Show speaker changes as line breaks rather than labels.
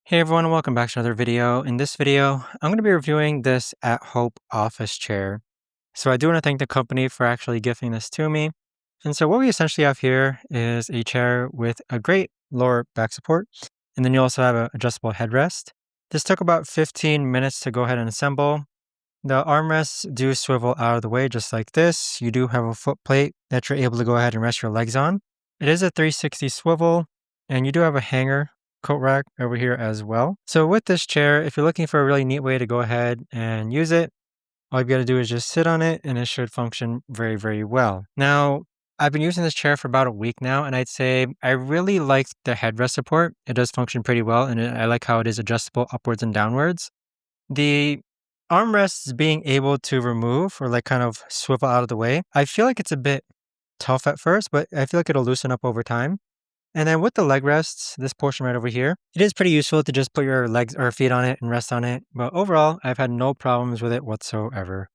Hey everyone, welcome back to another video. In this video, I'm going to be reviewing this AtHope Office Chair. So I do want to thank the company for actually gifting this to me. And so what we essentially have here is a chair with a great lower back support. And then you also have an adjustable headrest. This took about 15 minutes to go ahead and assemble. The armrests do swivel out of the way just like this. You do have a foot plate that you're able to go ahead and rest your legs on. It is a 360 swivel, and you do have a hanger coat rack over here as well. So with this chair, if you're looking for a really neat way to go ahead and use it, all you've got to do is just sit on it and it should function very, very well. Now, I've been using this chair for about a week now, and I'd say I really like the headrest support. It does function pretty well, and I like how it is adjustable upwards and downwards. The armrests being able to remove or like kind of swivel out of the way, I feel like it's a bit tough at first, but I feel like it'll loosen up over time. And then with the leg rests, this portion right over here, it is pretty useful to just put your legs or feet on it and rest on it. But overall, I've had no problems with it whatsoever.